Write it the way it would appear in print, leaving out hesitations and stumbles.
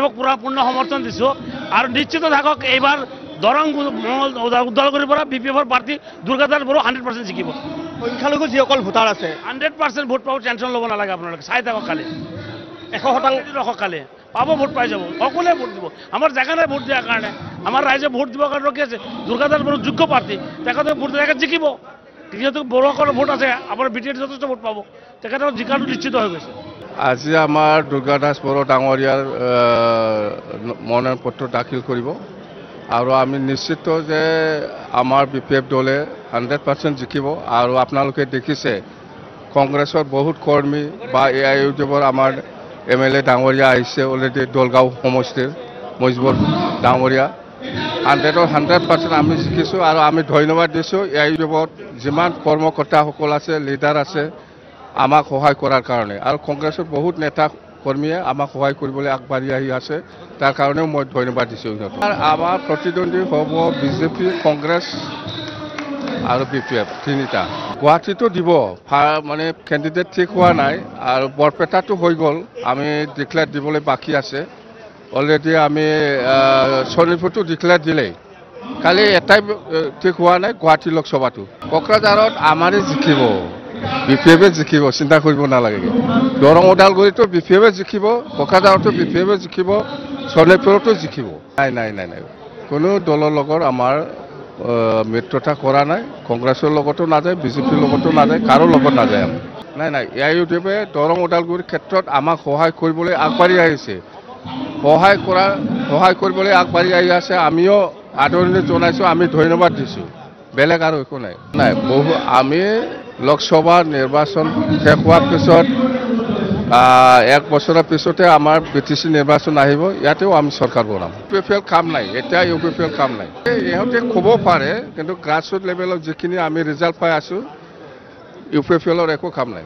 বিপিএফক পুৰা পূৰ্ণ সমৰ্থন দিছোঁ আৰু নিশ্চিত থাকক এইবাৰ দৰং উদালগুৰিৰ পৰা বিপিএফৰ প্ৰাৰ্থী দুৰ্গাদাস বড়ো 100% জিকিব। সংখ্যালঘু যিসকল ভোটাৰ আছে 100% ভোট পাব, টেনশ্যন ল'ব নালাগে আপোনালোকে, চাই থাকক খালি 100% খালি পাব, ভোট পাই যাব, সকলোৱে ভোট দিব। আমাৰ জেগা নাই ভোট দিয়াৰ কাৰণে, আমাৰ ৰাইজে ভোট দিবৰ কাৰণে ৰখি আছে। দুৰ্গাদাস বড়ো যোগ্য প্ৰাৰ্থী, তেখেতে ভোট জেগাত জিকিব। যিহেতু বড়োসকলৰ ভোট আছে, আমাৰ বিটিয়ে যথেষ্ট ভোট পাব, তেখেতৰ জিকাটো নিশ্চিত হৈ গৈছে। আজি আমাৰ দুৰ্গাদাস বড়ো ডাঙৰীয়াৰ মনোনয়ন পত্ৰ দাখিল কৰিব আৰু আমি নিশ্চিত যে আমাৰ বিপিএফ দলে 100% জিকিব। আৰু আপোনালোকে দেখিছে কংগ্ৰেছৰ বহুত কৰ্মী বা AIUDFৰ আমাৰ MLA ডাঙৰীয়া আহিছে অলৰেডি, দলগাঁও সমষ্টিৰ মজিবৰ ডাঙৰীয়া। 100% আমি জিকিছোঁ আৰু আমি ধন্যবাদ দিছোঁ AIUDFৰ যিমান কৰ্মকৰ্তাসকল আছে, লিডাৰ আছে আমাক সহায় কৰাৰ কাৰণে। আৰু কংগ্ৰেছৰ বহুত নেতা কৰ্মীয়ে আমাক সহায় কৰিবলৈ আগবাঢ়ি আহি আছে, তাৰ কাৰণেও মই ধন্যবাদ দিছোঁ সিহঁতক। আমাৰ প্ৰতিদ্বন্দ্বী হ'ব বিজেপি, কংগ্ৰেছ আৰু BPF তিনিটা। গুৱাহাটীতো দিব, মানে কেণ্ডিডেট ঠিক হোৱা নাই আৰু বৰপেটাটো হৈ গ'ল, আমি ডিক্লেয়াৰ দিবলৈ বাকী আছে। অলৰেডি আমি শোণিতপুৰটো ডিক্লেয়াৰ দিলেই, খালি এটাই ঠিক হোৱা নাই, গুৱাহাটী লোকসভাটো। কোকৰাঝাৰত আমাৰে জিকিব, BPF জিকিব, চিন্তা কৰিব নালাগে। দৰং ওদালগুৰিতো BPF জিকিব, কোকৰাঝাৰতো BPF জিকিব, শোণিতপুৰতো জিকিব। নাই, কোনো দলৰ লগত আমাৰ মিত্ৰতা কৰা নাই, কংগ্ৰেছৰ লগতো নাযায়, বিজেপিৰ লগতো নাযায়, কাৰো লগত নাযায় আমি। নাই, AIUDFে দৰং ওদালগুৰিৰ ক্ষেত্ৰত আমাক সহায় কৰিবলৈ আগবাঢ়ি আহিছে, সহায় কৰিবলৈ আগবাঢ়ি আহি আছে। আমিও আদৰণি জনাইছোঁ, আমি ধন্যবাদ দিছোঁ, বেলেগ আৰু একো নাই। আমি লোকসভা নিৰ্বাচন শেষ হোৱাৰ পিছত 1 বছৰৰ পিছতে আমাৰ BTC নিৰ্বাচন আহিব, ইয়াতেও আমি চৰকাৰ বনাম। UPFL কাম নাই, এতিয়া UPFL কাম নাই। ইহঁতে ক'ব পাৰে, কিন্তু গ্ৰাছৰুট লেভেলত যিখিনি আমি ৰিজাল্ট পাই আছোঁ, UPFLৰ একো কাম নাই।